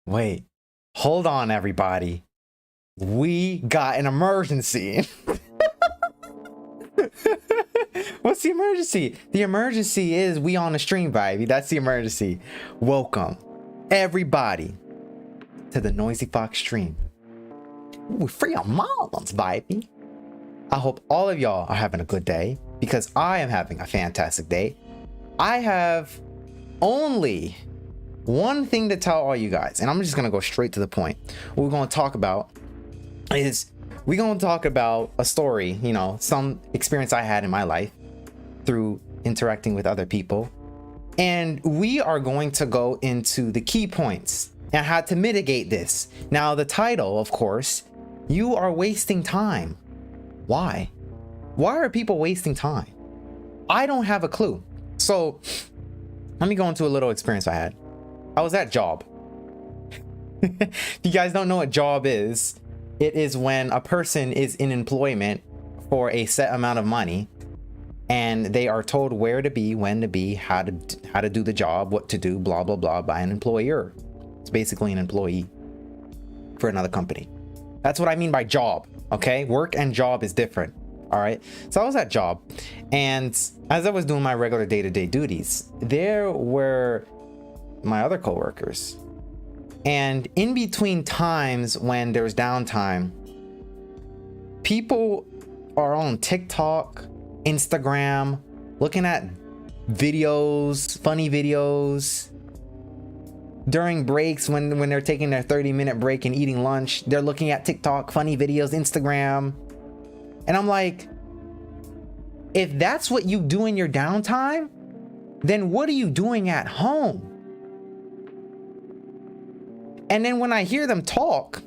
Wait, hold on, everybody. We got an emergency. What's the emergency? The emergency is we on the stream, baby. That's the emergency. Welcome, everybody, to the Noisy Fox stream. We're free on Marlins, baby. I hope all of y'all are having a good day, because I am having a fantastic day. I have only one thing to tell all you guys, and I'm just gonna go straight to the point. What we're gonna talk about is we're gonna talk about a story, you know, some experience I had in my life through interacting with other people, and we are going to go into the key points and how to mitigate this. Now, the title, of course, you are wasting time. Why are people wasting time? I don't have a clue. So let me go into a little experience I had. I was at job. If you guys don't know what job is, it is when a person is in employment for a set amount of money and they are told where to be, when to be, how to do the job, what to do, blah blah blah, by an employer. It's basically an employee for another company. That's what I mean by job. Okay, work and job is different. All right, so I was at job, and as I was doing my regular day-to-day duties, there were my other coworkers, and in between times when there's downtime, people are on TikTok, Instagram, looking at videos, funny videos. During breaks, when they're taking their 30-minute break and eating lunch, they're looking at TikTok, funny videos, Instagram. And I'm like, if that's what you do in your downtime, then what are you doing at home? And then when I hear them talk,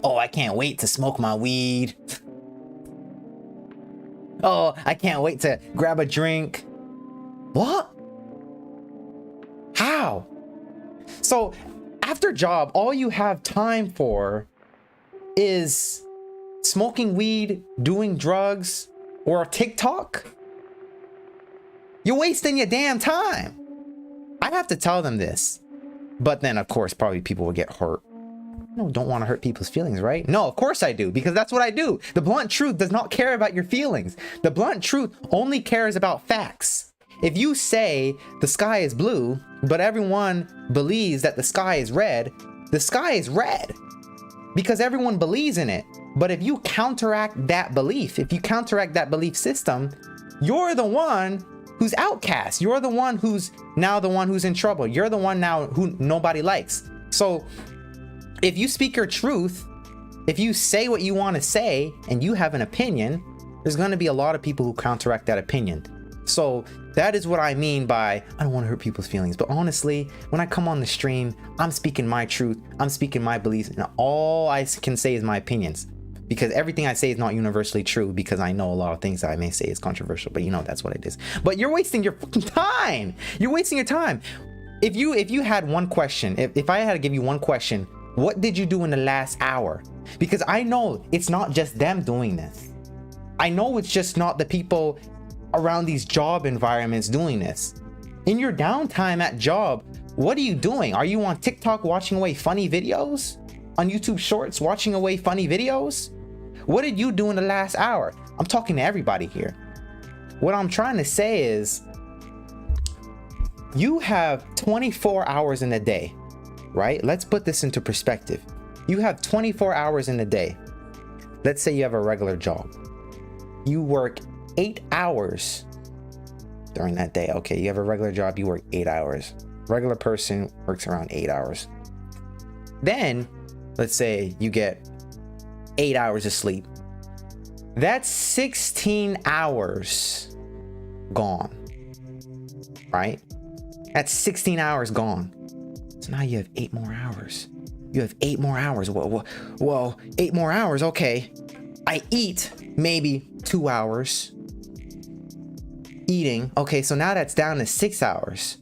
oh, I can't wait to smoke my weed. Oh, I can't wait to grab a drink. What? How? So after job, all you have time for is smoking weed, doing drugs, or TikTok? You're wasting your damn time. I have to tell them this. But then, of course, probably people will get hurt. No, don't want to hurt people's feelings, right? No, of course I do, because that's what I do. The blunt truth does not care about your feelings. The blunt truth only cares about facts. If you say the sky is blue, but everyone believes that the sky is red because everyone believes in it. But if you counteract that belief, if you counteract that belief system, you're the one who's outcast. You're the one who's now the one who's in trouble. You're the one now who nobody likes. So if you speak your truth, if you say what you want to say and you have an opinion, there's going to be a lot of people who counteract that opinion. So that is what I mean by I don't want to hurt people's feelings. But honestly, when I come on the stream, I'm speaking my truth. I'm speaking my beliefs, and all I can say is my opinions. Because everything I say is not universally true, because I know a lot of things that I may say is controversial, but you know that's what it is. But you're wasting your fucking time. You're wasting your time. If you had one question, if I had to give you one question, what did you do in the last hour? Because I know it's not just them doing this. I know it's just not the people around these job environments doing this. In your downtime at job, what are you doing? Are you on TikTok watching away funny videos? On YouTube Shorts watching away funny videos? What did you do in the last hour? I'm talking to everybody here. What I'm trying to say is, you have 24 hours in a day, right? Let's put this into perspective. You have 24 hours in a day. Let's say you have a regular job. You work 8 hours during that day. Okay, you have a regular job, you work 8 hours. Regular person works around 8 hours. Then, let's say you get 8 hours of sleep. That's 16 hours gone, right? That's 16 hours gone. So now you have 8 more hours. You have 8 more hours. Well, 8 more hours. Okay. I eat maybe 2 hours eating. Okay, so now that's down to 6 hours.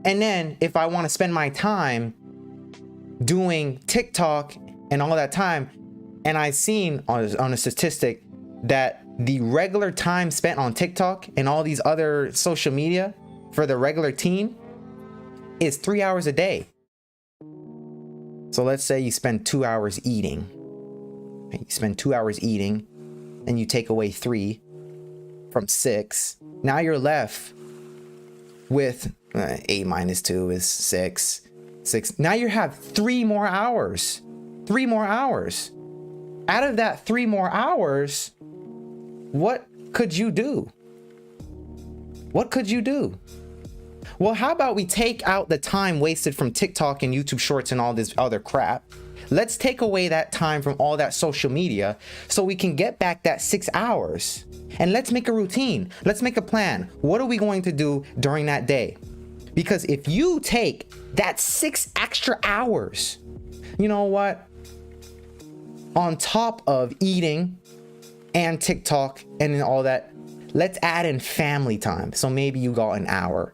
And then if I want to spend my time doing TikTok and all that time, and I've seen on a statistic that the regular time spent on TikTok and all these other social media for the regular teen is 3 hours a day. So let's say you spend 2 hours eating. You spend 2 hours eating, and you take away 3 from 6. Now you're left with 8 minus 2 is 6. 6. Now you have 3 more hours. 3 more hours. Out of that 3 more hours, what could you do? What could you do? Well, how about we take out the time wasted from TikTok and YouTube Shorts and all this other crap? Let's take away that time from all that social media so we can get back that 6 hours. And let's make a routine. Let's make a plan. What are we going to do during that day? Because if you take that 6 extra hours, you know what? On top of eating and TikTok and all that, let's add in family time. So maybe you got an hour.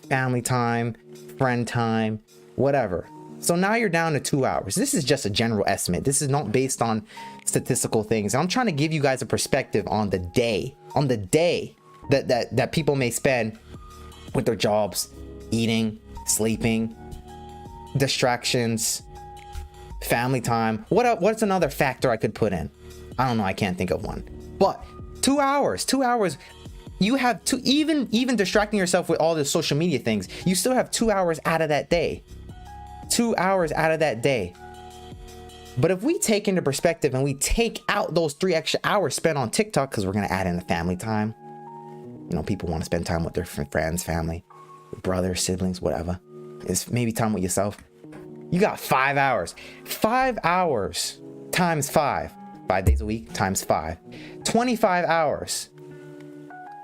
Family time, friend time, whatever. So now you're down to 2 hours. This is just a general estimate. This is not based on statistical things. I'm trying to give you guys a perspective on the day that people may spend with their jobs, eating, sleeping, distractions, family time. What's another factor I could put in? I don't know. I can't think of one. But 2 hours. You have to even distracting yourself with all the social media things. You still have 2 hours out of that day. 2 hours out of that day. But if we take into perspective and we take out those 3 extra hours spent on TikTok, because we're going to add in the family time. You know, people want to spend time with their friends, family, brothers, siblings, whatever. It's maybe time with yourself. You got 5 hours. 5 hours times 5. 5 days a week times 5. 25 hours.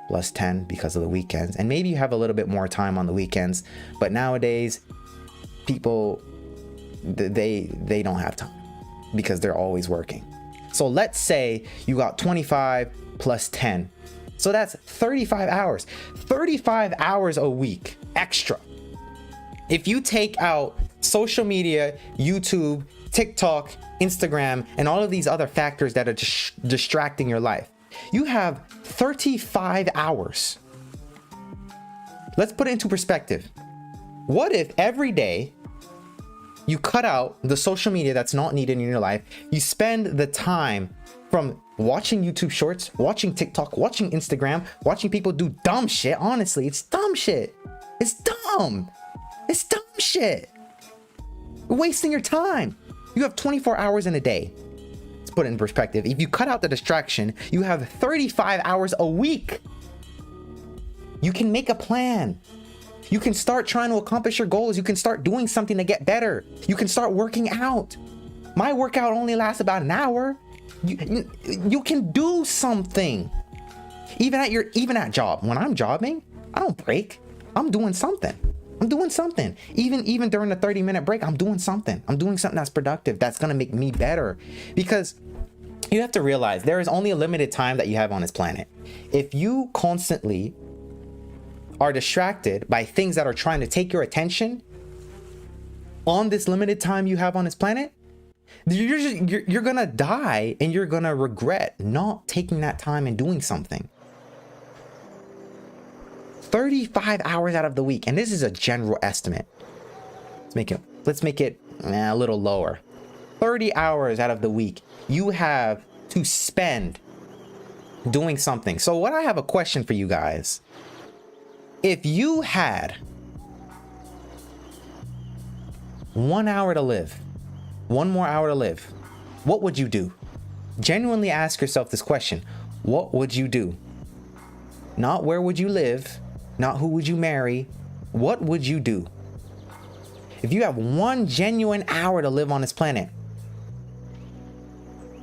Plus 10 because of the weekends. And maybe you have a little bit more time on the weekends. But nowadays, people, they don't have time because they're always working. So let's say you got 25 plus 10. So that's 35 hours. 35 hours a week extra. If you take out social media, YouTube, TikTok, Instagram, and all of these other factors that are distracting your life, you have 35 hours. Let's put it into perspective. What if every day you cut out the social media that's not needed in your life? You spend the time from watching YouTube Shorts, watching TikTok, watching Instagram, watching people do dumb shit. Honestly, it's dumb shit. It's dumb. It's dumb shit. You're wasting your time. You have 24 hours in a day. Let's put it in perspective. If you cut out the distraction, you have 35 hours a week. You can make a plan. You can start trying to accomplish your goals. You can start doing something to get better. You can start working out. My workout only lasts about an hour. You can do something. Even at job. When I'm jobbing, I don't break. I'm doing something. Even during the 30-minute break, I'm doing something. I'm doing something that's productive, that's gonna make me better. Because you have to realize there is only a limited time that you have on this planet. If you constantly are distracted by things that are trying to take your attention on this limited time you have on this planet, you're gonna die and you're gonna regret not taking that time and doing something. 35 hours out of the week, and this is a general estimate. Let's make it a little lower. 30 hours out of the week you have to spend doing something. So what I have a question for you guys. If you had 1 hour to live, 1 more hour to live, what would you do? Genuinely ask yourself this question. What would you do? Not where would you live, not who would you marry. What would you do? If you have 1 genuine hour to live on this planet,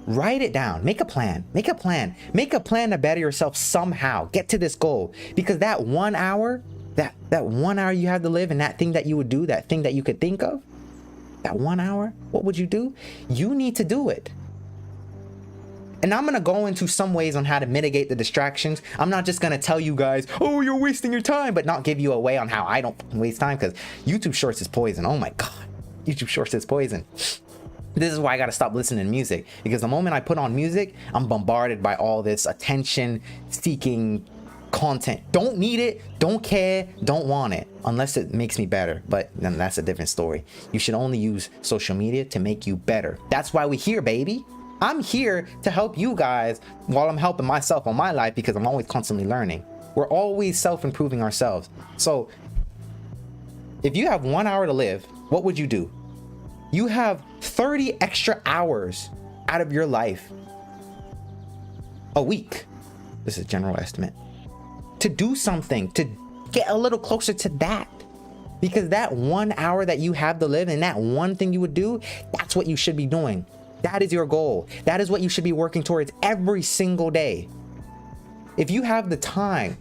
write it down. Make a plan. Make a plan to better yourself somehow. Get to this goal. Because that 1 hour, that 1 hour you have to live, and that thing that you would do, that thing that you could think of, that 1 hour, what would you do? You need to do it. And I'm going to go into some ways on how to mitigate the distractions. I'm not just going to tell you guys, oh, you're wasting your time, but not give you a way on how I don't waste time, because YouTube Shorts is poison. Oh my God. YouTube Shorts is poison. This is why I got to stop listening to music, because the moment I put on music, I'm bombarded by all this attention seeking content. Don't need it, don't care, don't want it, unless it makes me better, but then that's a different story. You should only use social media to make you better. That's why we're here, baby. I'm here to help you guys while I'm helping myself on my life, because I'm always constantly learning. We're always self-improving ourselves. So if you have 1 hour to live, what would you do? You have 30 extra hours out of your life a week. This is a general estimate. To do something, to get a little closer to that. Because that 1 hour that you have to live and that one thing you would do, that's what you should be doing. That is your goal. That is what you should be working towards every single day. If you have the time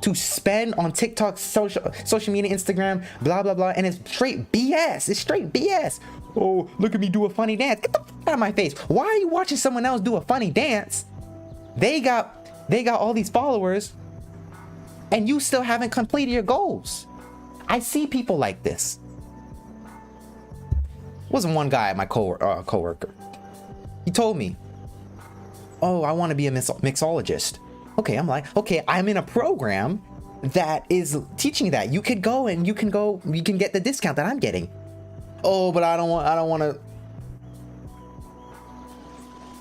to spend on TikTok, social media, Instagram, blah, blah, blah, and it's straight BS. It's straight BS. Oh, look at me do a funny dance. Get the fuck out of my face. Why are you watching someone else do a funny dance? They got all these followers and you still haven't completed your goals. I see people like this. Wasn't one guy at my coworker. He told me, oh, I want to be a mixologist. Okay, I'm like, okay, I'm in a program that is teaching you that. You could go and you can get the discount that I'm getting. Oh, but I don't want to.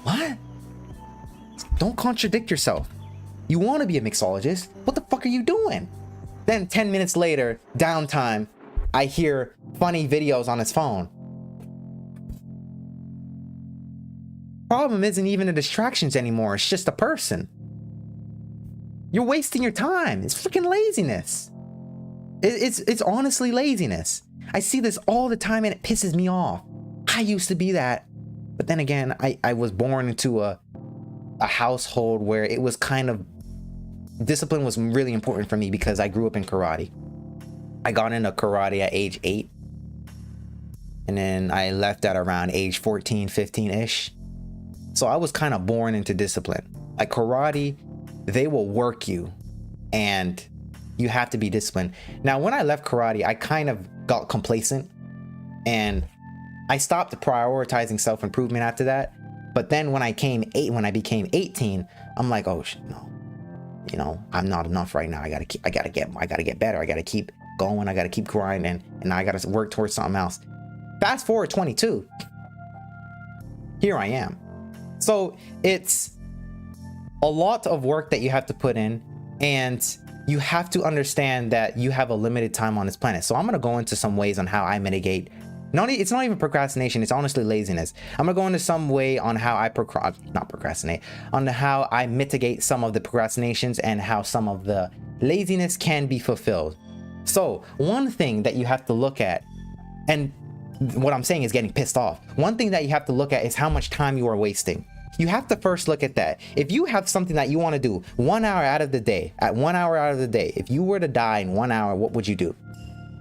What? Don't contradict yourself. You want to be a mixologist. What the fuck are you doing? Then 10 minutes later, downtime, I hear funny videos on his phone. Problem isn't even the distractions anymore. It's just a person. You're wasting your time. It's freaking laziness. It's honestly laziness. I see this all the time and it pisses me off. I used to be that. But then again, I was born into a household where it was kind of, discipline was really important for me because I grew up in karate. I got into karate at age 8. And then I left at around age 14, 15-ish. So I was kind of born into discipline. Like karate, they will work you and you have to be disciplined. Now, when I left karate, I kind of got complacent and I stopped prioritizing self-improvement after that. But then when I became 18, I'm like, oh no, you know, I'm not enough right now. I gotta get better. I gotta keep going. I gotta keep grinding, and I gotta work towards something else. Fast forward 22, here I am. So it's a lot of work that you have to put in, and you have to understand that you have a limited time on this planet. So I'm gonna go into some ways on how I mitigate. It's not even procrastination, it's honestly laziness. I'm gonna go into some way on how I on how I mitigate some of the procrastinations and how some of the laziness can be fulfilled. So one thing that you have to look at, and what I'm saying is getting pissed off. One thing that you have to look at is how much time you are wasting. You have to first look at that. If you have something that you want to do 1 hour out of the day, if you were to die in 1 hour, what would you do?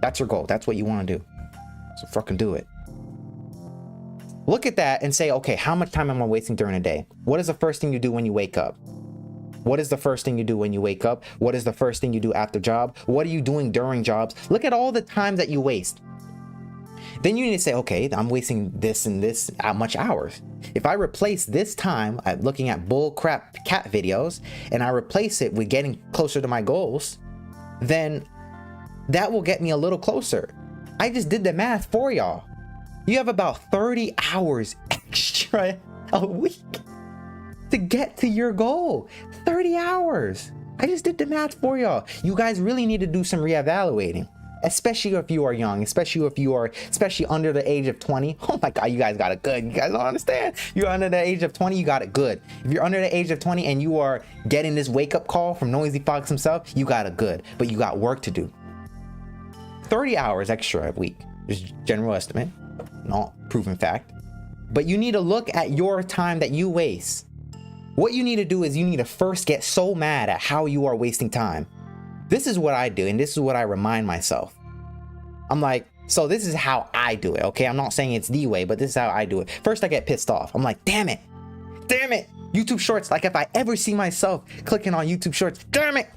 That's your goal. That's what you want to do. So fucking do it. Look at that and say, okay, how much time am I wasting during a day? What is the first thing you do when you wake up? What is the first thing you do when you wake up? What is the first thing you do after job? What are you doing during jobs? Look at all the time that you waste. Then you need to say, okay, I'm wasting this and this much hours. If I replace this time at looking at bull crap cat videos and I replace it with getting closer to my goals, then that will get me a little closer. I just did the math for y'all. You have about 30 hours extra a week to get to your goal. 30 hours. I just did the math for y'all. You guys really need to do some reevaluating, especially if you are young, especially under the age of 20. Oh my God, you guys got it good. You guys don't understand. You're under the age of 20, you got it good. If you're under the age of 20 and you are getting this wake up call from Noisy Fox himself, you got it good, but you got work to do. 30 hours extra a week is general estimate, not proven fact. But you need to look at your time that you waste. What you need to do is you need to first get so mad at how you are wasting time. This is what I do, and this is what I remind myself. I'm like, so this is how I do it, okay? I'm not saying it's the way, but this is how I do it. First, I get pissed off. I'm like, damn it. YouTube Shorts, like if I ever see myself clicking on YouTube Shorts, damn it,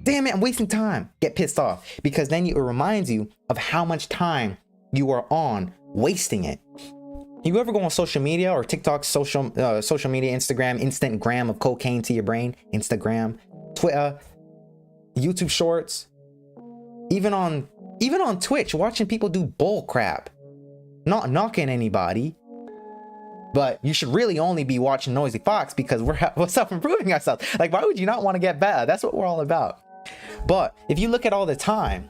I'm wasting time. Get pissed off, because then it reminds you of how much time you are on wasting it. You ever go on social media or TikTok, social media, Instagram, instant gram of cocaine to your brain, Instagram, Twitter, YouTube shorts, even on Twitch, watching people do bull crap. Not knocking anybody, but you should really only be watching Noisy Fox because we're self-improving ourselves. Like, why would you not want to get better? That's what we're all about. But if you look at all the time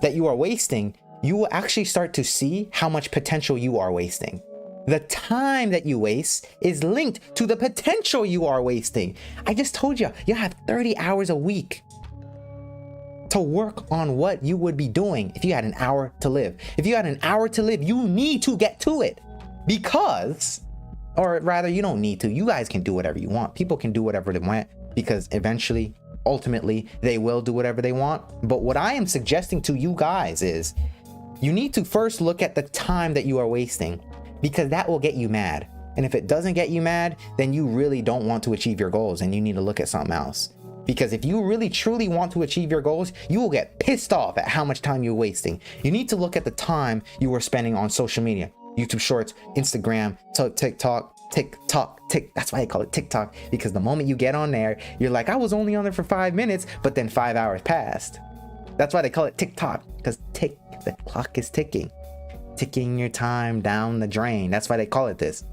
that you are wasting, you will actually start to see how much potential you are wasting. The time that you waste is linked to the potential you are wasting. I just told you, you have 30 hours a week to work on what you would be doing if you had an hour to live. If you had an hour to live, you need to get to it, because, or rather, you don't need to. You guys can do whatever you want. People can do whatever they want because eventually, ultimately, they will do whatever they want. But what I am suggesting to you guys is you need to first look at the time that you are wasting, because that will get you mad. And if it doesn't get you mad, then you really don't want to achieve your goals and you need to look at something else. Because if you really truly want to achieve your goals, you will get pissed off at how much time you're wasting. You need to look at the time you are spending on social media, YouTube Shorts, Instagram, TikTok. That's why I call it TikTok, because the moment you get on there, you're like, I was only on there for 5 minutes, but then 5 hours passed. That's why they call it TikTok, because the clock is ticking your time down the drain. That's why they call it this.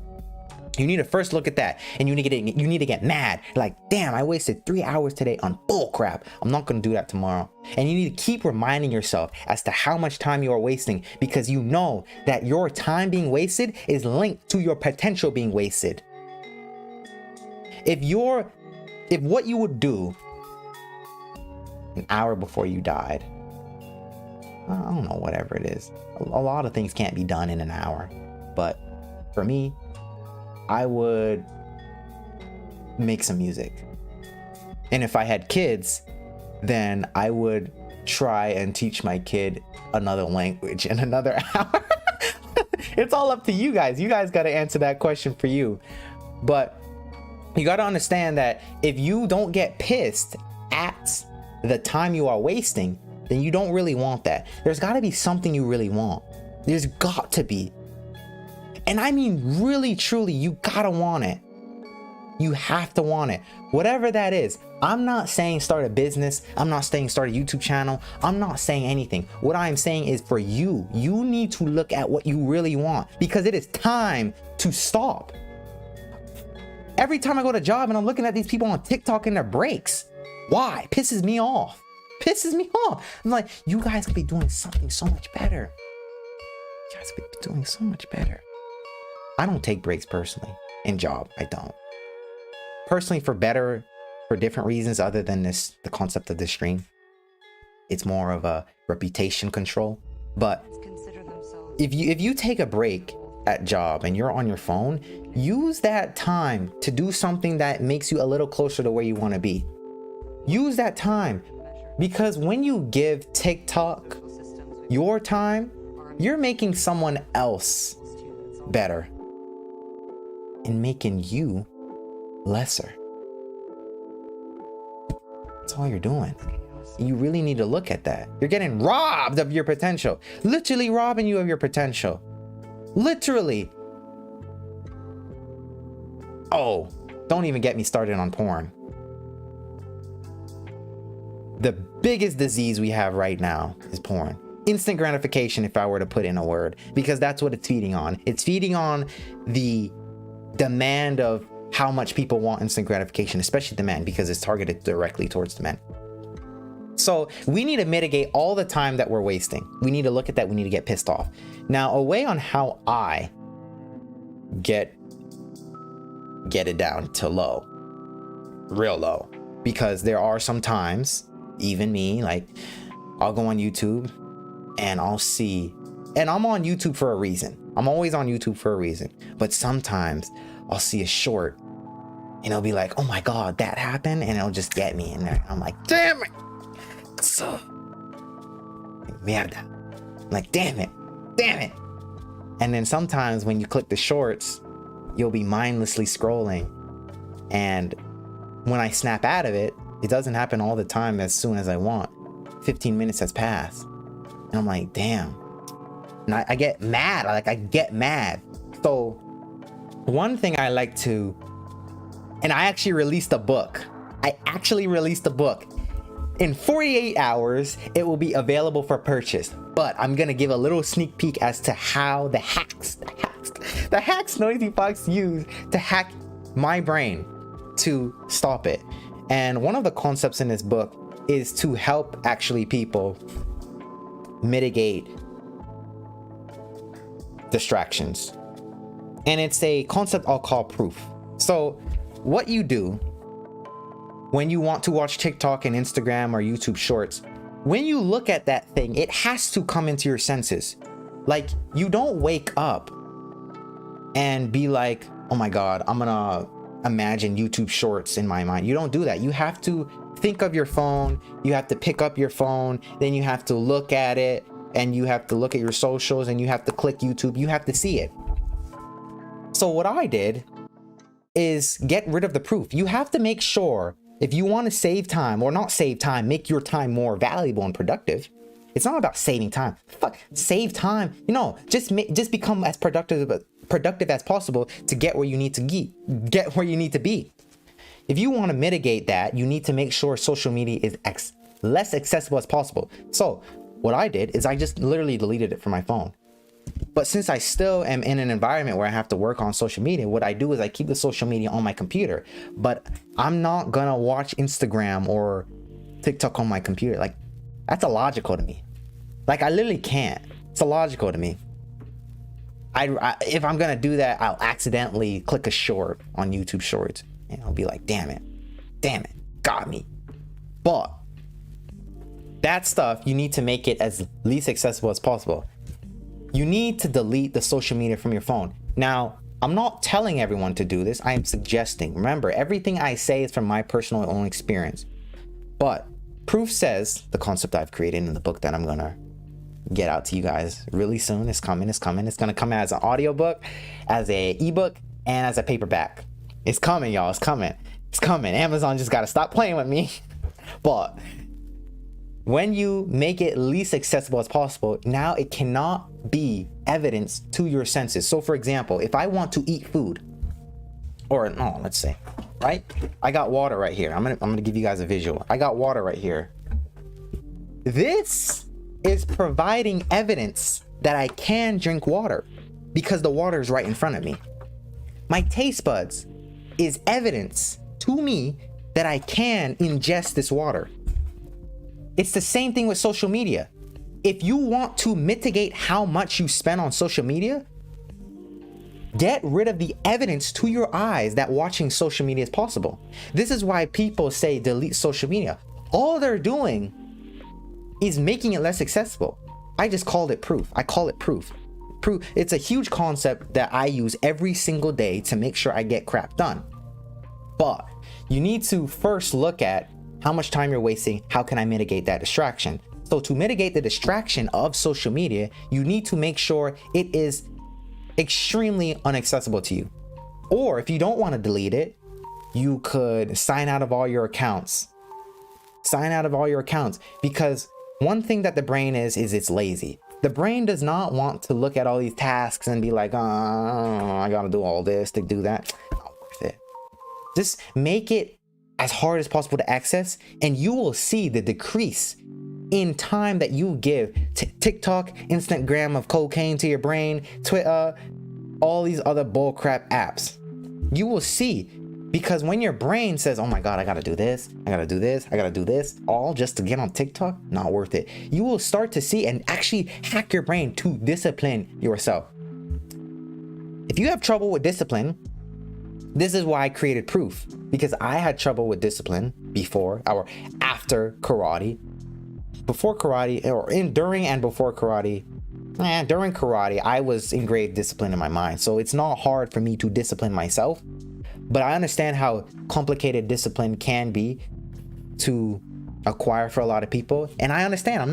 You need to first look at that, and you need to get mad. Like, damn, I wasted 3 hours today on bull crap. I'm not going to do that tomorrow. And you need to keep reminding yourself as to how much time you are wasting, because you know that your time being wasted is linked to your potential being wasted. If what you would do an hour before you died, I don't know, whatever it is, a lot of things can't be done in an hour, but for me, I would make some music. And if I had kids, then I would try and teach my kid another language in another hour. It's all up to you guys. You guys got to answer that question for you. But you got to understand that if you don't get pissed at the time you are wasting, then you don't really want that. There's got to be something you really want. There's got to be. And I mean, really, truly, you gotta want it. You have to want it. Whatever that is. I'm not saying start a business. I'm not saying start a YouTube channel. I'm not saying anything. What I'm saying is for you, you need to look at what you really want, because it is time to stop. Every time I go to job and I'm looking at these people on TikTok in their breaks. Why? Pisses me off. Pisses me off. I'm like, you guys could be doing something so much better. You guys could be doing so much better. I don't take breaks personally in job. I don't. Personally, for different reasons other than the concept of this stream. It's more of a reputation control. But if you take a break at job and you're on your phone, use that time to do something that makes you a little closer to where you want to be. Use that time, because when you give TikTok your time, you're making someone else better and making you lesser. That's all you're doing. You really need to look at that. You're getting robbed of your potential. Literally robbing you of your potential. Literally. Oh, don't even get me started on porn. The biggest disease we have right now is porn. Instant gratification, if I were to put in a word, because that's what it's feeding on. It's feeding on the demand of how much people want instant gratification, especially the men, because it's targeted directly towards the men. So we need to mitigate all the time that we're wasting. We need to look at that. We need to get pissed off. Now, a way on how I get it down to low, real low, because there are some times, even me, like I'll go on YouTube and I'll see, and I'm on YouTube for a reason. I'm always on YouTube for a reason. But sometimes I'll see a short and it'll be like, oh my God, that happened. And it'll just get me in there. I'm like, damn it. So, mierda. I'm like, damn it. And then sometimes when you click the shorts, you'll be mindlessly scrolling. And when I snap out of it, it doesn't happen all the time as soon as I want. 15 minutes has passed. And I'm like, damn. And I get mad. I get mad. So one thing I like to, and I actually released a book. In 48 hours, it will be available for purchase. But I'm gonna give a little sneak peek as to how the hacks Noisy Fox use to hack my brain to stop it. And one of the concepts in this book is to help actually people mitigate distractions. And it's a concept I'll call proof. So what you do when you want to watch TikTok and Instagram or YouTube shorts, when you look at that thing, it has to come into your senses. Like, you don't wake up and be like, oh my God, I'm gonna imagine YouTube shorts in my mind. You don't do that. You have to think of your phone. You have to pick up your phone. Then you have to look at it, and you have to look at your socials, and you have to click YouTube. You have to see it. So what I did is get rid of the proof. You have to make sure, if you want to save time, or not save time, make your time more valuable and productive. It's not about saving time. Fuck, save time. You know, just become as productive as possible to get where you need to get where you need to be. If you want to mitigate that, you need to make sure social media is less accessible as possible. So what I did is I just literally deleted it from my phone. But since I still am in an environment where I have to work on social media, what I do is I keep the social media on my computer, but I'm not gonna watch Instagram or TikTok on my computer. Like, that's illogical to me. Like, I literally can't. It's illogical to me. If I'm gonna do that, I'll accidentally click a short on YouTube Shorts, and I'll be like, damn it, got me. But that stuff, you need to make it as least accessible as possible. You need to delete the social media from your phone. Now, I'm not telling everyone to do this. I am suggesting. Remember, everything I say is from my personal own experience. But proof says, the concept I've created in the book that I'm gonna get out to you guys really soon. It's coming. It's gonna come as an audiobook, as a ebook, and as a paperback. It's coming, y'all. It's coming. Amazon just gotta stop playing with me. But when you make it least accessible as possible, now it cannot be evidence to your senses. So for example, if I want to eat food, or no, let's say, right? I got water right here. I'm gonna give you guys a visual. I got water right here. This is providing evidence that I can drink water because the water is right in front of me. My taste buds is evidence to me that I can ingest this water. It's the same thing with social media. If you want to mitigate how much you spend on social media, get rid of the evidence to your eyes that watching social media is possible. This is why people say delete social media. All they're doing is making it less accessible. I just called it proof. I call it proof. It's a huge concept that I use every single day to make sure I get crap done. But you need to first look at how much time you're wasting. How can I mitigate that distraction? So to mitigate the distraction of social media, you need to make sure it is extremely inaccessible to you. Or if you don't want to delete it, you could sign out of all your accounts. Because one thing that the brain is it's lazy. The brain does not want to look at all these tasks and be like, oh, I gotta do all this to do that. Not worth it. Just make it as hard as possible to access, and you will see the decrease in time that you give to TikTok, Instagram of cocaine to your brain, Twitter, all these other bullcrap apps. You will see, because when your brain says, oh my God, I gotta do this, all just to get on TikTok, not worth it. You will start to see and actually hack your brain to discipline yourself. If you have trouble with discipline, this is why I created proof, because I had trouble with discipline before or after karate. Before karate, or during and before karate. During karate, I was engraved discipline in my mind. So it's not hard for me to discipline myself, but I understand how complicated discipline can be to acquire for a lot of people. And I understand, I'm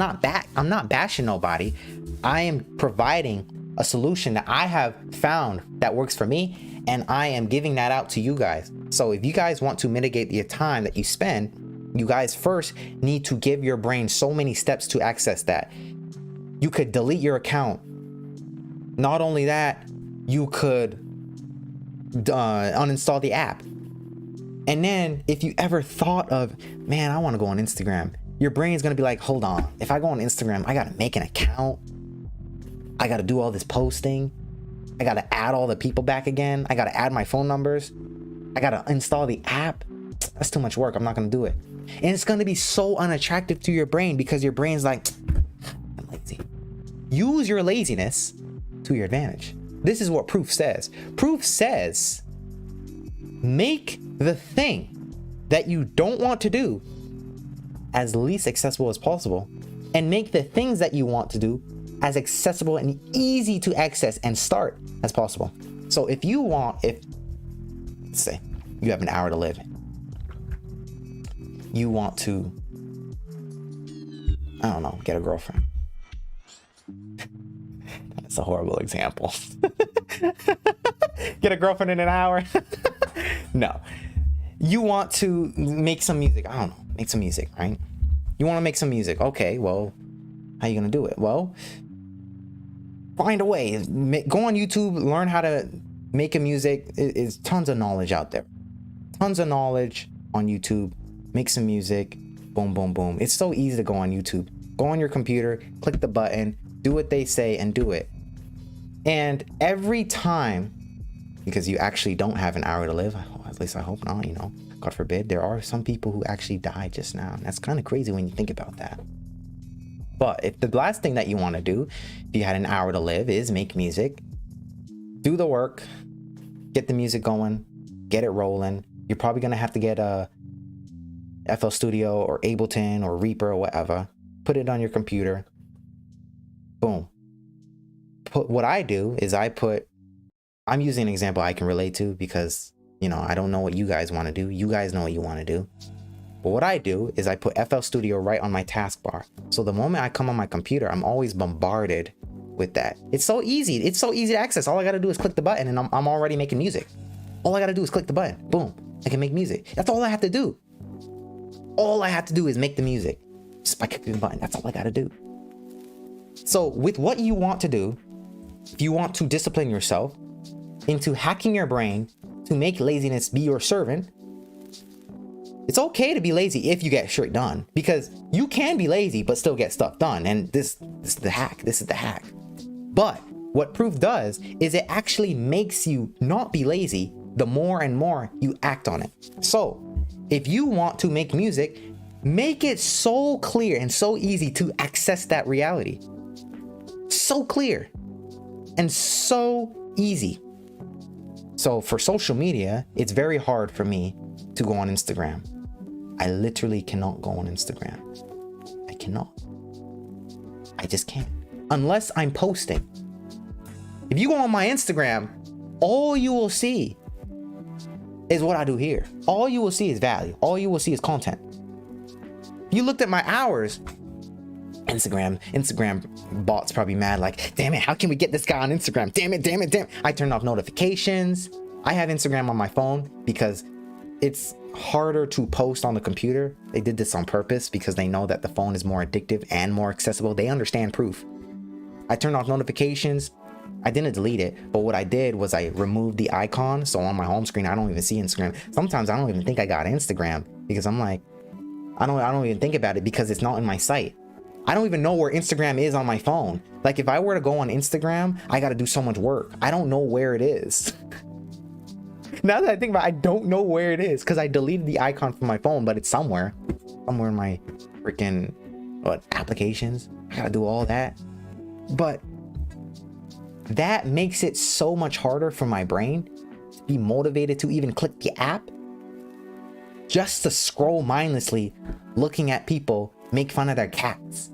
not bashing nobody. I am providing a solution that I have found that works for me, and I am giving that out to you guys. So if you guys want to mitigate the time that you spend, you guys first need to give your brain so many steps to access that. You could delete your account. Not only that, you could uninstall the app. And then if you ever thought of, man, I want to go on Instagram, your brain is going to be like, hold on, if I go on Instagram, I got to make an account. I got to do all this posting. I got to add all the people back again. I got to add my phone numbers. I got to install the app. That's too much work. I'm not going to do it. And it's going to be so unattractive to your brain because your brain's like, I'm lazy. Use your laziness to your advantage. This is what proof says. Proof says, make the thing that you don't want to do as least accessible as possible, and make the things that you want to do as accessible and easy to access and start as possible. So if let's say you have an hour to live, you want to, I don't know, get a girlfriend. That's a horrible example. Get a girlfriend in an hour. No. You want to make some music. I don't know. Make some music, right? You want to make some music. Okay, well, how are you going to do it? Well, find a way. Go on YouTube, learn how to make a music. There's tons of knowledge out there. Tons of knowledge on YouTube. Make some music. Boom, boom, boom. It's so easy to go on YouTube. Go on your computer, click the button, do what they say, and do it. And every time, because you actually don't have an hour to live, at least I hope not, you know, God forbid, there are some people who actually died just now. And that's kind of crazy when you think about that. But if the last thing that you want to do, if you had an hour to live, is make music, do the work, get the music going, get it rolling. You're probably going to have to get a FL Studio or Ableton or Reaper or whatever. Put it on your computer. Boom. What I do is I'm using an example I can relate to because, you know, I don't know what you guys want to do. You guys know what you want to do. But what I do is I put FL Studio right on my taskbar. So the moment I come on my computer, I'm always bombarded with that. It's so easy. It's so easy to access. All I got to do is click the button and I'm already making music. All I got to do is click the button. Boom. I can make music. That's all I have to do. All I have to do is make the music just by clicking the button. That's all I got to do. So with what you want to do, if you want to discipline yourself into hacking your brain to make laziness be your servant, it's okay to be lazy if you get shit done, because you can be lazy but still get stuff done. And this is the hack. This is the hack. But what proof does is it actually makes you not be lazy the more and more you act on it. So if you want to make music, make it so clear and so easy to access that reality. So clear and so easy. So for social media, it's very hard for me to go on Instagram. I literally cannot go on Instagram. I cannot. I just can't. Unless I'm posting. If you go on my Instagram, all you will see is what I do here. All you will see is value. All you will see is content. You looked at my hours. Instagram bots probably mad, like, damn it, how can we get this guy on Instagram? Damn it. I turned off notifications. I have Instagram on my phone because it's harder to post on the computer. They did this on purpose because they know that the phone is more addictive and more accessible. They understand proof. I turned off notifications. I didn't delete it, but what I did was I removed the icon. So on my home screen, I don't even see Instagram. Sometimes I don't even think I got Instagram because I'm like, I don't even think about it because it's not in my sight. I don't even know where Instagram is on my phone. Like if I were to go on Instagram, I got to do so much work. I don't know where it is. Now that I think about it, I don't know where it is because I deleted the icon from my phone, but it's somewhere in my freaking applications. I got to do all that. But that makes it so much harder for my brain to be motivated to even click the app just to scroll mindlessly looking at people make fun of their cats.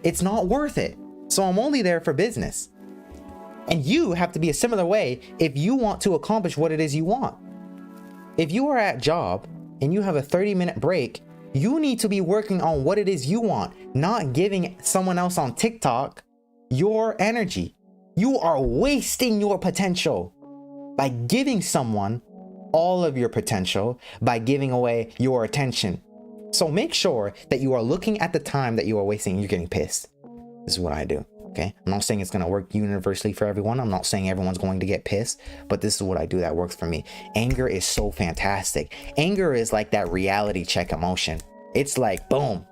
It's not worth it. So I'm only there for business. And you have to be a similar way if you want to accomplish what it is you want. If you are at job and you have a 30-minute break, you need to be working on what it is you want, not giving someone else on TikTok your energy. You are wasting your potential by giving someone all of your potential by giving away your attention. So make sure that you are looking at the time that you are wasting and you're getting pissed. This is what I do. Okay. I'm not saying it's going to work universally for everyone. I'm not saying everyone's going to get pissed, but this is what I do that works for me. Anger is so fantastic. Anger is like that reality check emotion. It's like boom,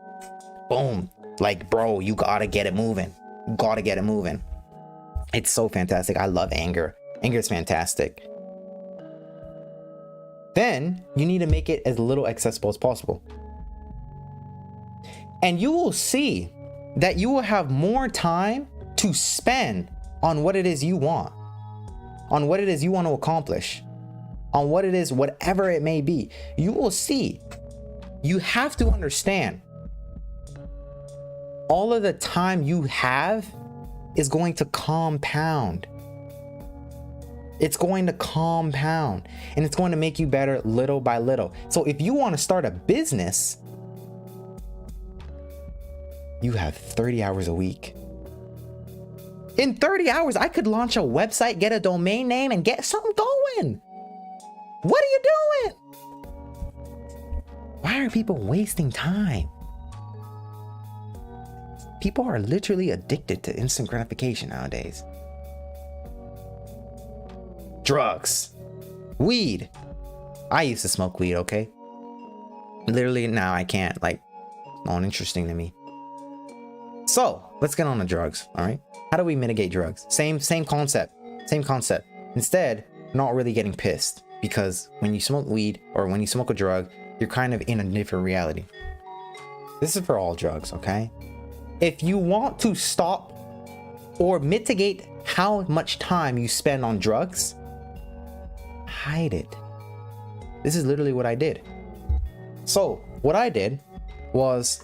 boom. Like, bro, you gotta get it moving. You gotta get it moving. It's so fantastic. I love anger. Anger is fantastic. Then you need to make it as little accessible as possible. And you will see that you will have more time to spend on what it is you want, on what it is you want to accomplish, on what it is, whatever it may be. You will see. You have to understand, all of the time you have is going to compound. It's going to compound, and it's going to make you better little by little. So if you want to start a business, you have 30 hours a week. In 30 hours, I could launch a website, get a domain name, and get something going. What are you doing? Why are people wasting time? People are literally addicted to instant gratification nowadays. Drugs, weed. I used to smoke weed, okay? Literally now I can't, like, not interesting to me. So let's get on to drugs, all right? How do we mitigate drugs? Same concept. Instead, not really getting pissed, because when you smoke weed or when you smoke a drug, you're kind of in a different reality. This is for all drugs, okay? If you want to stop or mitigate how much time you spend on drugs, hide it. This is literally what I did. So what I did was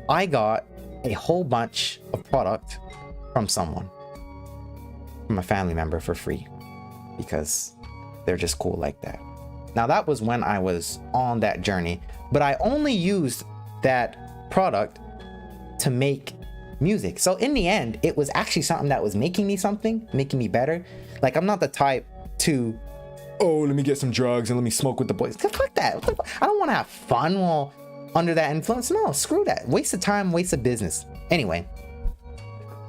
I got a whole bunch of product from someone, from a family member, for free, because they're just cool like that. Now that was when I was on that journey, but I only used that product to make music. So in the end, it was actually something that was making me something, making me better. Like, I'm not the type to, oh, let me get some drugs and let me smoke with the boys. Fuck that. I don't want to have fun while under that influence. No, screw that. Waste of time, waste of business. Anyway,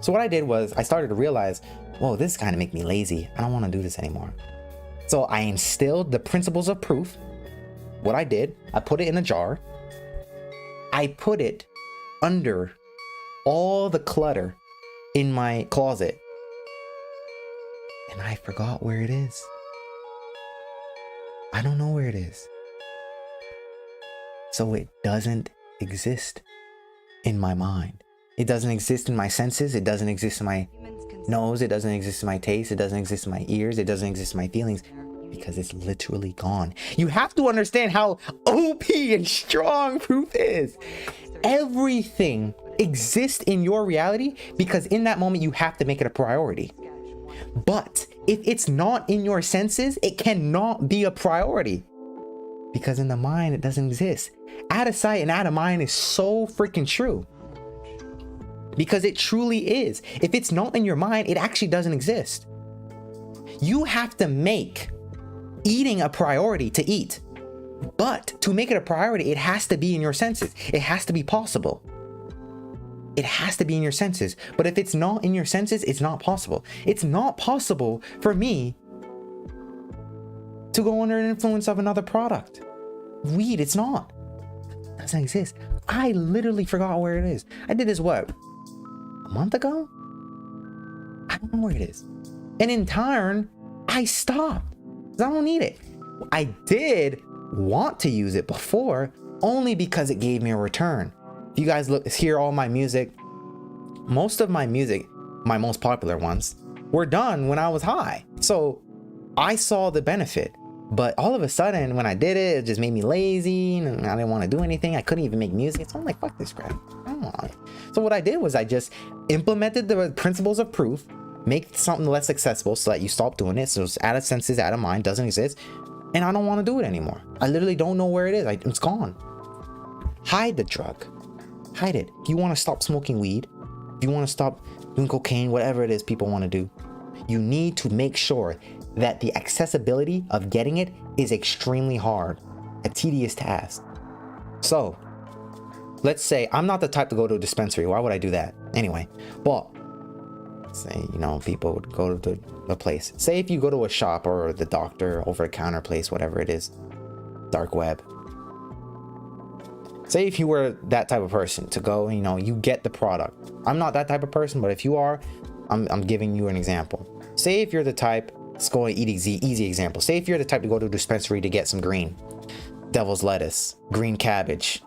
so what I did was I started to realize, whoa, this kind of make me lazy. I don't want to do this anymore. So I instilled the principles of proof. What I did, I put it in a jar. I put it under all the clutter in my closet. And I forgot where it is. I don't know where it is. So it doesn't exist in my mind. It doesn't exist in my senses. It doesn't exist in my nose. It doesn't exist in my taste. It doesn't exist in my ears. It doesn't exist in my feelings, because it's literally gone. You have to understand how OP and strong proof is. Everything exists in your reality because in that moment you have to make it a priority. But if it's not in your senses, it cannot be a priority, because in the mind it doesn't exist. Out of sight and out of mind is so freaking true, because it truly is. If it's not in your mind, it actually doesn't exist. You have to make eating a priority to eat. But to make it a priority, it has to be in your senses. It has to be possible. It has to be in your senses. But if it's not in your senses, it's not possible. It's not possible for me to go under an influence of another product. Weed, it's not. It doesn't exist. I literally forgot where it is. I did this, what, a month ago? I don't know where it is. And in turn, I stopped. I don't need it. I did want to use it before, only because it gave me a return. If you guys hear all my music, most of my music, my most popular ones, were done when I was high. So I saw the benefit. But all of a sudden, when I did it, it just made me lazy and I didn't want to do anything. I couldn't even make music. So I'm like, fuck this crap. I don't want it. So what I did was I just implemented the principles of proof, make something less accessible so that you stop doing it. So it's out of senses, out of mind, doesn't exist. And I don't want to do it anymore. I literally don't know where it is. It's gone. Hide the drug. Hide it. If you want to stop smoking weed, if you want to stop doing cocaine, whatever it is people want to do, you need to make sure that the accessibility of getting it is extremely hard, a tedious task. So let's say I'm not the type to go to a dispensary. Why would I do that? Anyway, but say, people would go to a place. Say if you go to a shop or the doctor, over a counter place, whatever it is, dark web. Say if you were that type of person to go, you know, you get the product. I'm not that type of person, but if you are, I'm giving you an example. Say if you're the type, let's go and easy example. Say if you're the type to go to a dispensary to get some green devil's lettuce, green cabbage.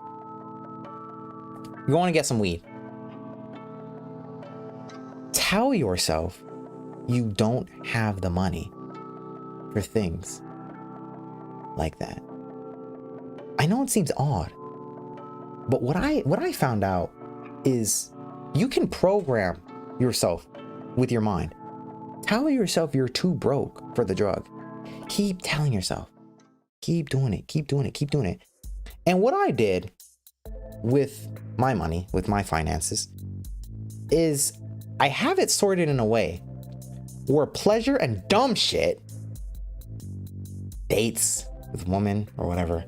You want to get some weed. Tell yourself you don't have the money for things like that. I know it seems odd, but what I found out is you can program yourself with your mind. Tell yourself you're too broke for the drug. Keep telling yourself. Keep doing it. Keep doing it. Keep doing it. And what I did with my money, with my finances, is I have it sorted in a way where pleasure and dumb shit, dates with women or whatever,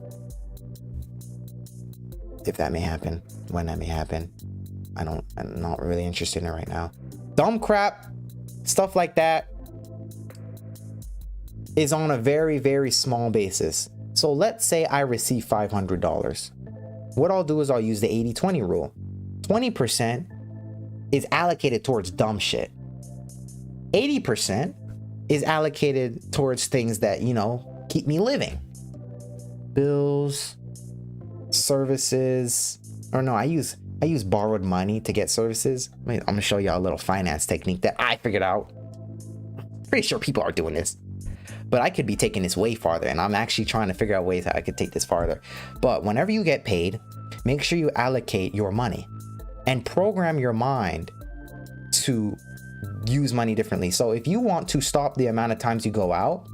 if that may happen, when that may happen, I'm not really interested in it right now. Dumb crap, stuff like that is on a very, very small basis. So let's say I receive $500. What I'll do is I'll use the 80-20 rule. 20% is allocated towards dumb shit. 80% is allocated towards things that, you know, keep me living. Bills, services, or no, I use borrowed money to get services. I'm gonna show you a little finance technique that I figured out. Pretty sure people are doing this, but I could be taking this way farther, and I'm actually trying to figure out ways how I could take this farther. But whenever you get paid, make sure you allocate your money and program your mind to use money differently. So if you want to stop the amount of times you go out,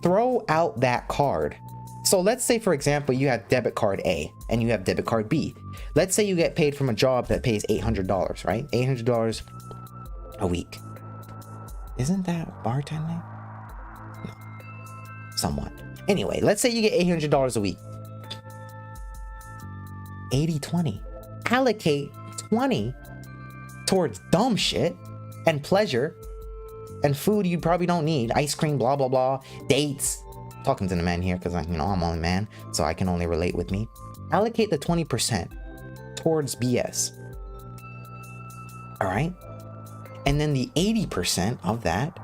throw out that card. So let's say, for example, you have debit card A and you have debit card B. Let's say you get paid from a job that pays $800, right? $800 a week. Isn't that bartending? No. Somewhat. Anyway, let's say you get $800 a week. 80-20. Allocate 20 towards dumb shit and pleasure and food you probably don't need. Ice cream, blah, blah, blah. Dates. Talking to the man here because, you know, I'm only man, so I can only relate with me. Allocate the 20% towards BS. All right? And then the 80% of that,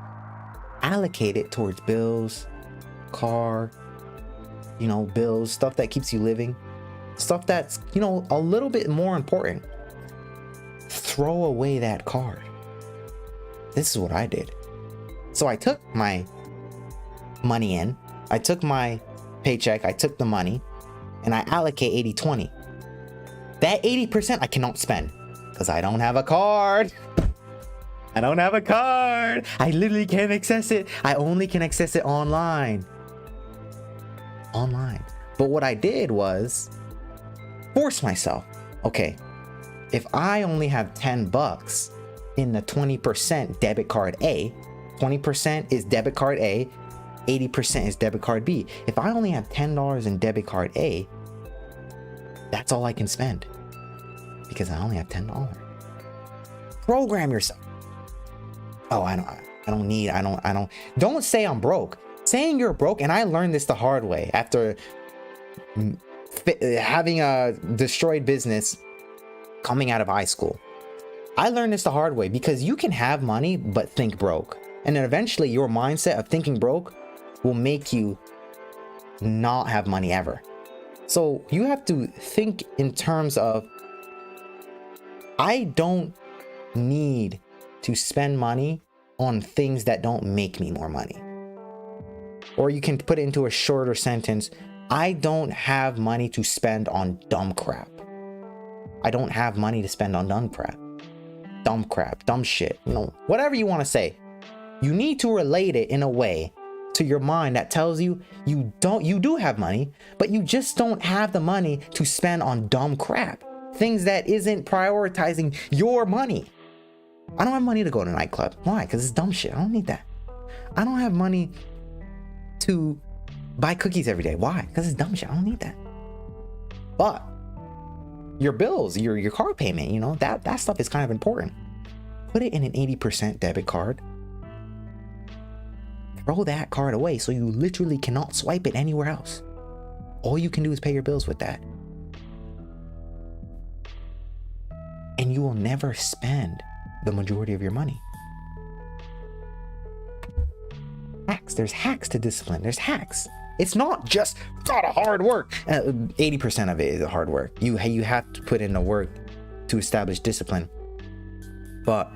allocate it towards bills, car, you know, bills, stuff that keeps you living, stuff that's, you know, a little bit more important. Throw away that card. This is what I did. So I took my money in, I took my paycheck, I took the money, and I allocate 80-20. That 80% I cannot spend because I don't have a card. I don't have a card. I literally can't access it. I only can access it online. But what I did was force myself. Okay, if I only have $10 in the 20% debit card A, 20% is debit card A, 80% is debit card B. If I only have $10 in debit card A, that's all I can spend because I only have $10. Program yourself. Oh, don't say I'm broke. Saying you're broke, and I learned this the hard way after having a destroyed business coming out of high school. I learned this the hard way because you can have money but think broke. And then eventually your mindset of thinking broke will make you not have money ever. So you have to think in terms of, I don't need to spend money on things that don't make me more money. Or you can put it into a shorter sentence, I don't have money to spend on dumb crap. I don't have money to spend on dumb crap, dumb shit, you know, whatever you want to say. You need to relate it in a way to your mind that tells you you do have money, but you just don't have the money to spend on dumb crap. Things that isn't prioritizing your money. I don't have money to go to a nightclub. Why? Because it's dumb shit. I don't need that. I don't have money to buy cookies every day. Why? Because it's dumb shit. I don't need that. But your bills, your car payment, you know, that stuff is kind of important. Put it in an 80% debit card. Throw that card away so you literally cannot swipe it anywhere else. All you can do is pay your bills with that. never spend the majority of your money. Hacks. There's hacks to discipline. There's hacks. It's not just gotta hard work. 80% of it is hard work. You have to put in the work to establish discipline. But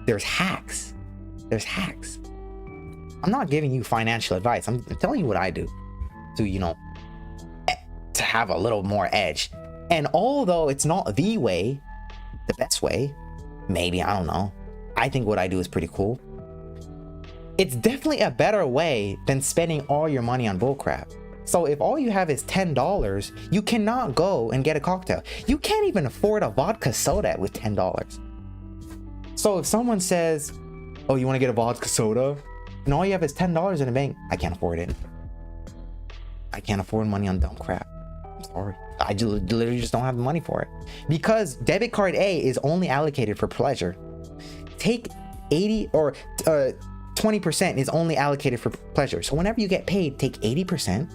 there's hacks. There's hacks. I'm not giving you financial advice. I'm telling you what I do to, to have a little more edge. And although it's not the way, the best way, maybe, I don't know, I think what I do is pretty cool. It's definitely a better way than spending all your money on bullcrap. So if all you have is $10, you cannot go and get a cocktail. You can't even afford a vodka soda with $10. So if someone says, oh, you want to get a vodka soda? And all you have is $10 in the bank, I can't afford it. I can't afford money on dumb crap. I'm sorry. I literally just don't have the money for it. Because debit card A is only allocated for pleasure. Take 80 or 20% is only allocated for pleasure. So whenever you get paid, take 80%,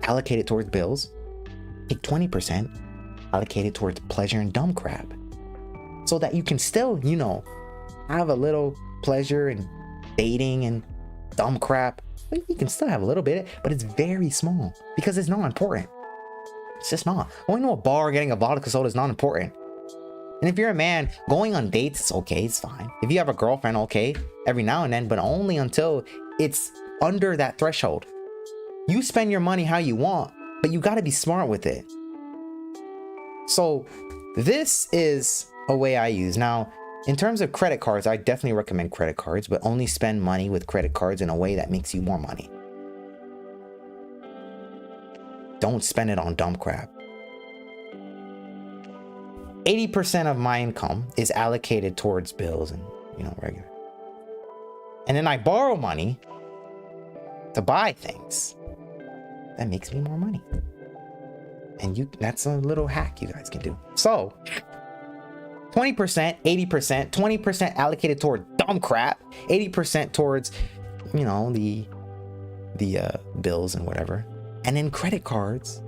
allocate it towards bills. Take 20%, allocate it towards pleasure and dumb crap. So that you can still, have a little pleasure and dating and dumb crap. You can still have a little bit, but it's very small because it's not important. It's just not. Going to a bar, getting a vodka soda is not important. And if you're a man, going on dates, it's okay, it's fine. If you have a girlfriend, okay, every now and then, but only until it's under that threshold. You spend your money how you want, but you gotta be smart with it. So this is a way I use. Now, in terms of credit cards, I definitely recommend credit cards, but only spend money with credit cards in a way that makes you more money. Don't spend it on dumb crap. 80% of my income is allocated towards bills and, regular. And then I borrow money to buy things. That makes me more money. And that's a little hack you guys can do. So 20%, 80%, 20% allocated toward dumb crap, 80% towards, the bills and whatever. And then credit cards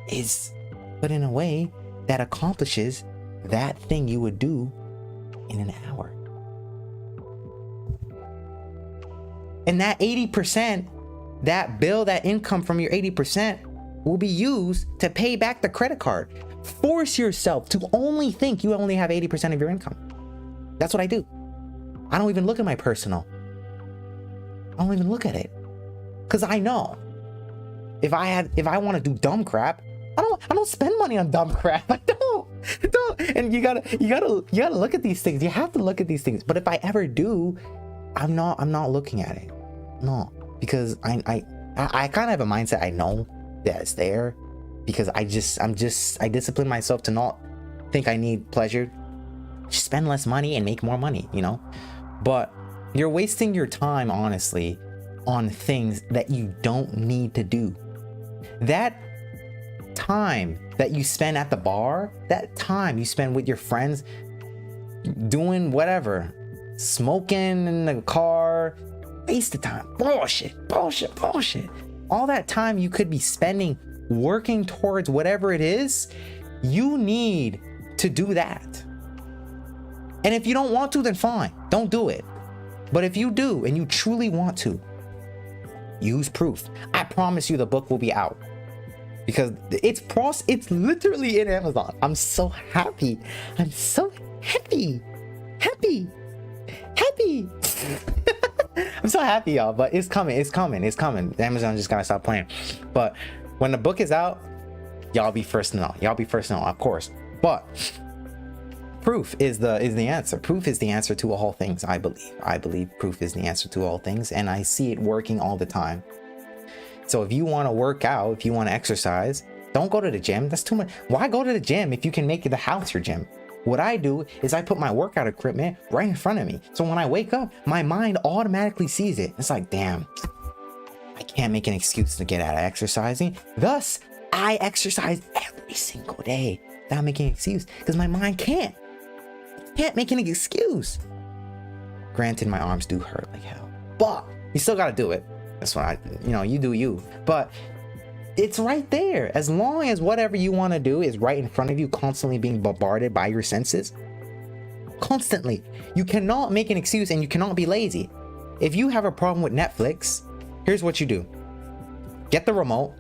is put in a way that accomplishes that thing you would do in an hour. And that 80%, that bill, that income from your 80% will be used to pay back the credit card. Force yourself to only think you only have 80% of your income. That's what I do. I don't even look at my personal. I don't even look at it. Because I know if I want to do dumb crap, I don't spend money on dumb crap. I don't. And you gotta look at these things. You have to look at these things. But if I ever do, I'm not looking at it. No, because I kind of have a mindset. I know that it's there because I discipline myself to not think I need pleasure. Just spend less money and make more money, But you're wasting your time, honestly, on things that you don't need to do. That time that you spend at the bar, that time you spend with your friends doing whatever, smoking in the car, waste of time. Bullshit. All that time you could be spending working towards whatever it is, you need to do that. And if you don't want to, then fine, don't do it. But if you do and you truly want to, use proof. I promise you the book will be out. Because it's literally in Amazon. I'm so happy. I'm so happy. I'm so happy, y'all. But it's coming. Amazon just gotta stop playing. But when the book is out, y'all be first to know. Of course. But proof is the answer. Proof is the answer to all things, I believe. I believe proof is the answer to all things, and I see it working all the time. So if you want to work out, if you want to exercise, don't go to the gym. That's too much. Why go to the gym if you can make the house your gym? What I do is I put my workout equipment right in front of me. So when I wake up, my mind automatically sees it. It's like, damn, I can't make an excuse to get out of exercising. Thus, I exercise every single day without making an excuse because my mind can't make an excuse. Granted, my arms do hurt like hell, but you still got to do it. That's why you do you. But it's right there. As long as whatever you want to do is right in front of you, constantly being bombarded by your senses, constantly. You cannot make an excuse and you cannot be lazy. If you have a problem with Netflix, here's what you do. Get the remote,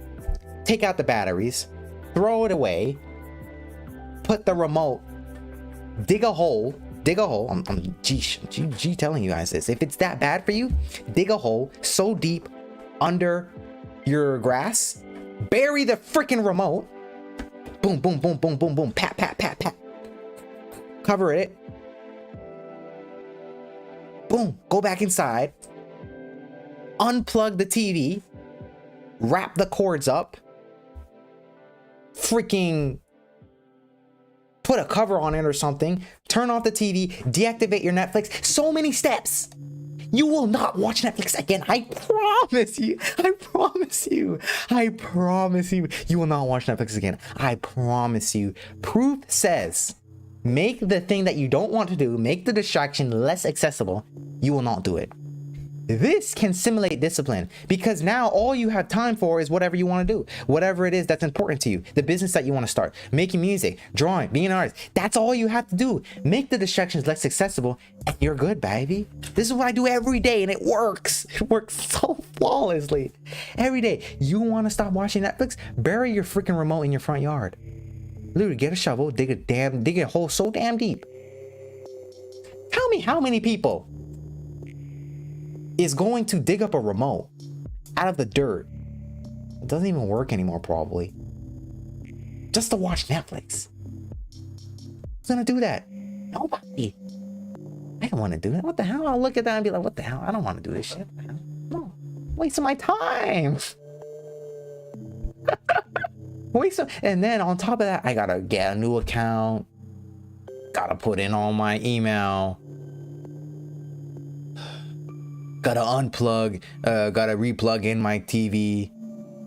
take out the batteries, throw it away, put the remote, dig a hole. I'm telling you guys this. If it's that bad for you, dig a hole so deep under your grass, bury the freaking remote. Boom, boom, boom, boom, boom, boom. Pat, pat, pat, pat. Cover it. Boom. Go back inside. Unplug the TV. Wrap the cords up. Freaking put a cover on it or something. Turn off the TV. Deactivate your Netflix. So many steps. You will not watch Netflix again. I promise you. I promise you. I promise you. You will not watch Netflix again. I promise you. Proof says, make the thing that you don't want to do, make the distraction less accessible. You will not do it. This can simulate discipline because now all you have time for is whatever you want to do, whatever it is that's important to you, the business that you want to start, making music, drawing, being an artist. That's all you have to do. Make the distractions less accessible and you're good, baby. This is what I do every day and it works. It works so flawlessly. Every day. You want to stop watching Netflix? Bury your freaking remote in your front yard. Literally get a shovel, dig a hole so damn deep. Tell me how many people is going to dig up a remote out of the dirt. It doesn't even work anymore, probably. Just to watch Netflix. Who's gonna do that? Nobody. I don't want to do that. What the hell? I'll look at that and be like, what the hell? I don't want to do this shit. No. Wasting my time. And then on top of that, I gotta get a new account. Gotta put in all my email. Gotta unplug, gotta replug in my TV,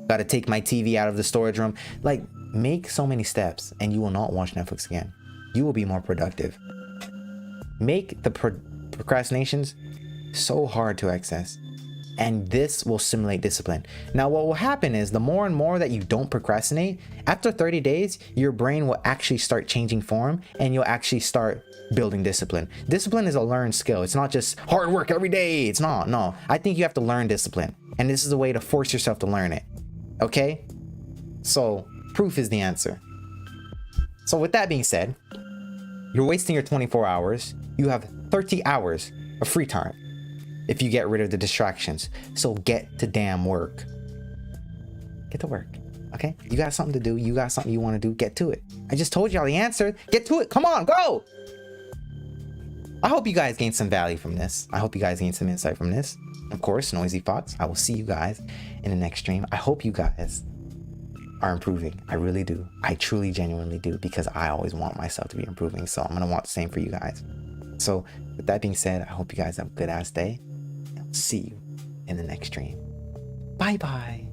gotta take my TV out of the storage room. Like, make so many steps and you will not watch Netflix again. You will be more productive. Make the procrastinations so hard to access. And this will simulate discipline. Now, what will happen is the more and more that you don't procrastinate, after 30 days, your brain will actually start changing form and you'll actually start building discipline. Discipline is a learned skill. It's not just hard work every day. It's not, no. I think you have to learn discipline. And this is a way to force yourself to learn it. Okay? So, proof is the answer. So with that being said, you're wasting your 24 hours. You have 30 hours of free time if you get rid of the distractions. So get to damn work. Get to work. Okay? You got something to do. You got something you want to do. Get to it. I just told y'all the answer. Get to it. Come on, go. I hope you guys gained some value from this. I hope you guys gained some insight from this. Of course, Noisy Fox, I will see you guys in the next stream. I hope you guys are improving. I really do. I truly, genuinely do, because I always want myself to be improving. So I'm going to want the same for you guys. So with that being said, I hope you guys have a good ass day. I'll see you in the next stream. Bye-bye.